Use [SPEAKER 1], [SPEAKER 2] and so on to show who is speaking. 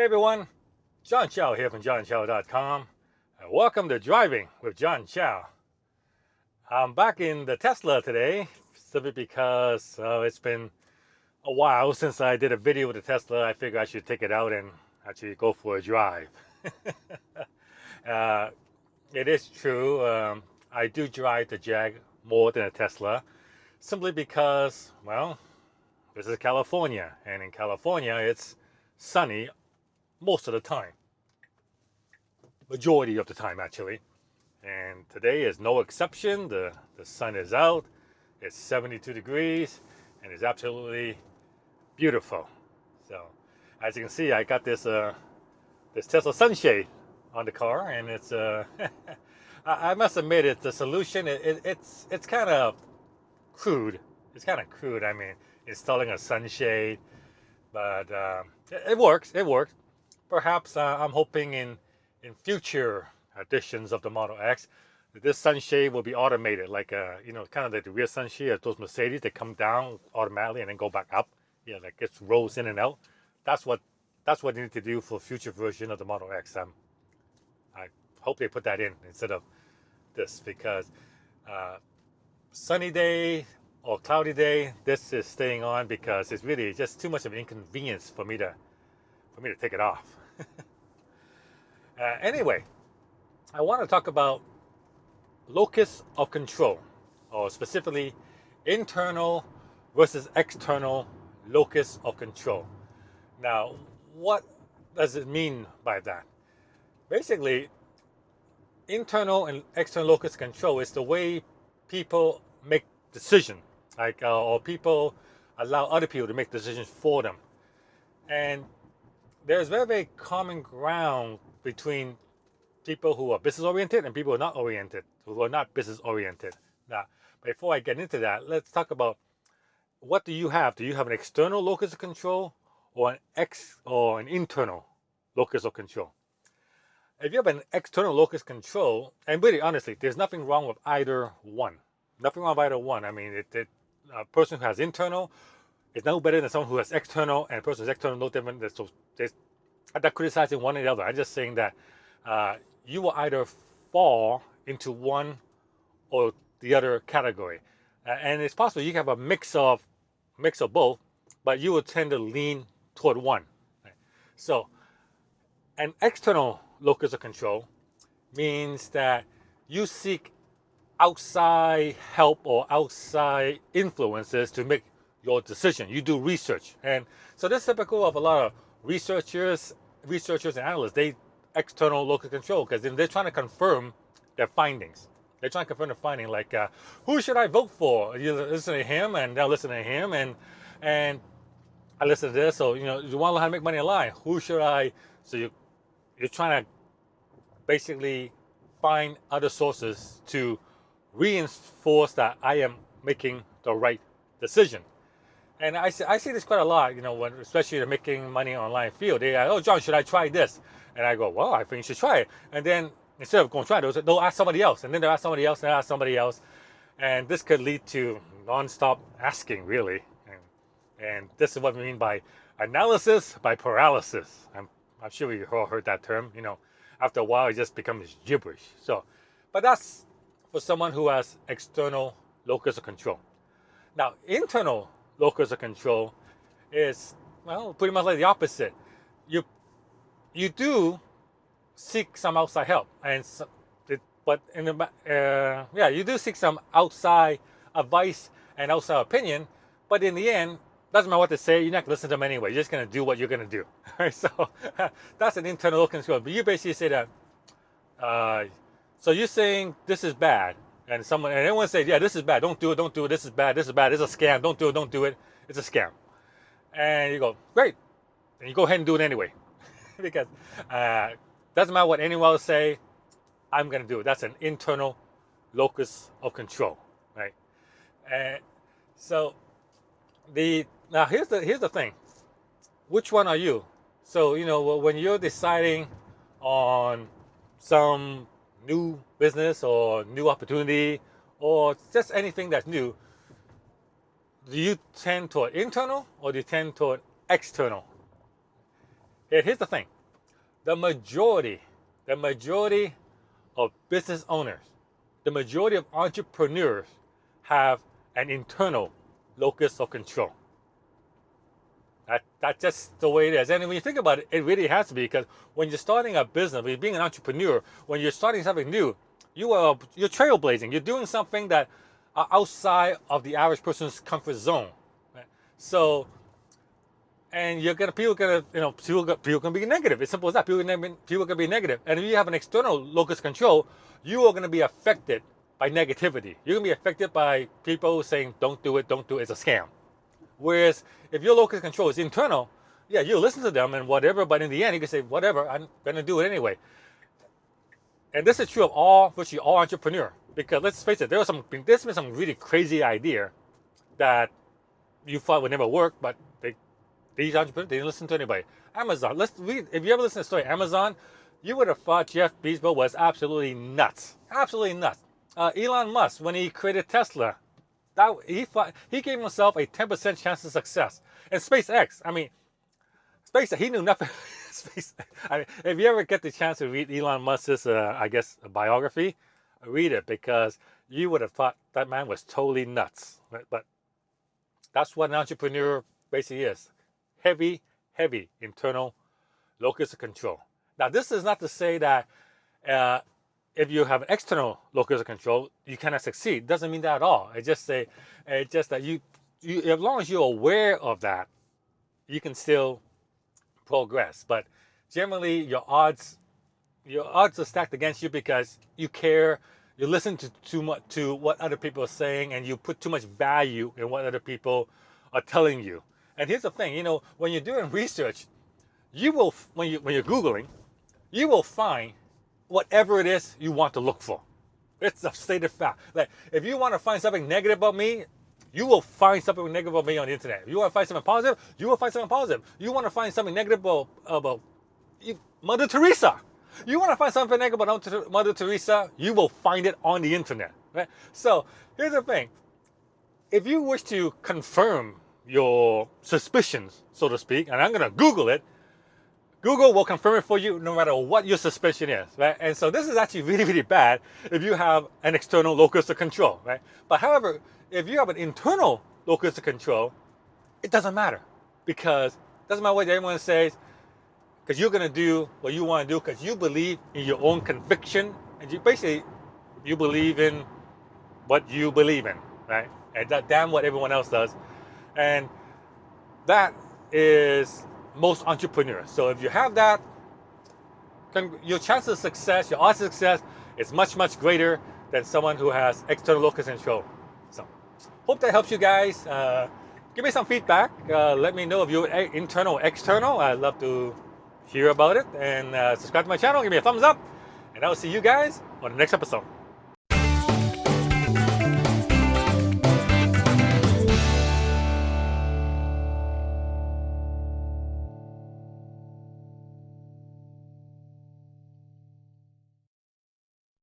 [SPEAKER 1] everyone, John Chow here from johnchow.com. Welcome to Driving with John Chow. I'm back in the Tesla today simply because it's been a while since I did a video with the Tesla. I figured I should take it out and actually go for a drive. uh, it is true, I do drive the Jag more than a Tesla simply because, well, this is California, and in California it's sunny most of the time, majority of the time actually, and today is no exception. The sun is out, it's 72 degrees, and it's absolutely beautiful. So as you can see, I got this Tesla sunshade on the car, and it's I must admit, it's the solution. It's kind of crude. It's kind of crude. I mean, installing a sunshade, but it works. It works. Perhaps I'm hoping in future editions of the Model X, this sunshade will be automated, like kind of like the rear sunshade of those Mercedes. They come down automatically and then go back up. Yeah, like it rolls in and out. That's what they need to do for future version of the Model X. I hope they put that in instead of this, because sunny day or cloudy day, this is staying on because it's really just too much of an inconvenience for me to take it off. Anyway, I want to talk about locus of control, or specifically internal versus external locus of control. Now, what does it mean by that? Basically, internal and external locus of control is the way people make decisions, like or people allow other people to make decisions for them. And there's very, very common ground between people who are business oriented and people who are not business oriented. Now, before I get into that, let's talk about, what do you have? Do you have an external locus of control or an internal locus of control? If you have an external locus of control, and really honestly, there's nothing wrong with either one. Nothing wrong with either one. I mean, a person who has internal is no better than someone who has external, and a person who has external no different. I'm not criticizing one or the other. I'm just saying that you will either fall into one or the other category, and it's possible you can have a mix of both, but you will tend to lean toward one. Right? So, an external locus of control means that you seek outside help or outside influences to make your decision. You do research, and so this is typical of a lot of researchers and analysts. They external locus control because then they're trying to confirm their findings. They're trying to confirm the finding, like who should I vote for? You listen to him, and they'll listen to him, and I listen to this. So you want to learn how to make money online. Who should I? So you're trying to basically find other sources to reinforce that I am making the right decision. And I see this quite a lot, when especially the making money online field. They go, oh, John, should I try this? And I go, well, I think you should try it. And then instead of going to try it, they'll ask somebody else. And then they'll ask somebody else, and they'll ask somebody else. And this could lead to nonstop asking, really. And this is what we mean by analysis by paralysis. I'm sure you've all heard that term. After a while, it just becomes gibberish. So, but that's for someone who has external locus of control. Now, internal locus of control is, well, pretty much like the opposite. You do seek some outside help, you do seek some outside advice and outside opinion, but in the end, doesn't matter what they say, you're not going to listen to them anyway. You're just going to do what you're going to do. Right? So that's an internal locus of control. But you basically say that, so you're saying this is bad, and everyone says, yeah, this is bad, don't do it, this is bad, it's a scam, don't do it, it's a scam. And you go, great, and you go ahead and do it anyway. Because doesn't matter what anyone else say, I'm going to do it. That's an internal locus of control, right? And so now here's the thing. Which one are you? So when you're deciding on some new business or new opportunity or just anything that's new, do you tend toward internal or do you tend toward external? Here's the thing. the majority of business owners, the majority of entrepreneurs have an internal locus of control. That's just the way it is. And when you think about it, it really has to be, because when you're starting a business, when you're being an entrepreneur, when you're starting something new, you're trailblazing. You're doing something that outside of the average person's comfort zone. Right? So, and people gonna be negative. It's simple as that. People gonna be negative. And if you have an external locus of control, you are gonna be affected by negativity. You're gonna be affected by people saying, "Don't do it. It's a scam." Whereas if your locus of control is internal, yeah, you listen to them and whatever, but in the end, you can say, "Whatever, I'm gonna do it anyway." And this is true of virtually all entrepreneurs. Because let's face it, there's been some really crazy idea that you thought would never work, but these entrepreneurs, they didn't listen to anybody. Amazon, if you ever listen to the story of Amazon, you would have thought Jeff Bezos was absolutely nuts. Absolutely nuts. Elon Musk, when he created Tesla, he gave himself a 10% chance of success. And SpaceX, he knew nothing. If you ever get the chance to read Elon Musk's, biography, read it, because you would have thought that man was totally nuts. Right? But that's what an entrepreneur basically is. Heavy internal locus of control. Now, this is not to say that if you have an external locus of control, you cannot succeed. It doesn't mean that at all. It's just that you, as long as you're aware of that, you can still progress. But generally, your odds are stacked against you, because you care, you listen to too much to what other people are saying, and you put too much value in what other people are telling you. And here's the thing, when you're doing research, you will, when you're Googling, you will find whatever it is you want to look for. It's a stated fact. Like, if you want to find something negative about me, you will find something negative about me on the internet. If you want to find something positive, you will find something positive. You want to find something negative about Mother Teresa. You want to find something negative about Mother Teresa, you will find it on the internet. Right? So here's the thing. If you wish to confirm your suspicions, so to speak, and I'm going to Google it, Google will confirm it for you no matter what your suspicion is, right? And so this is actually really, really bad if you have an external locus of control, right? But however, if you have an internal locus of control, it doesn't matter, because it doesn't matter what everyone says, because you're going to do what you want to do, because you believe in your own conviction, and you believe in what you believe in, right? And damn what everyone else does. And that is most entrepreneurs. So if you have that, your chances of success, your odds of success is much, much greater than someone who has external locus control. So hope that helps you guys. Give me some feedback. Let me know if you're internal or external. I'd love to hear about it. And subscribe to my channel. Give me a thumbs up. And I will see you guys on the next episode.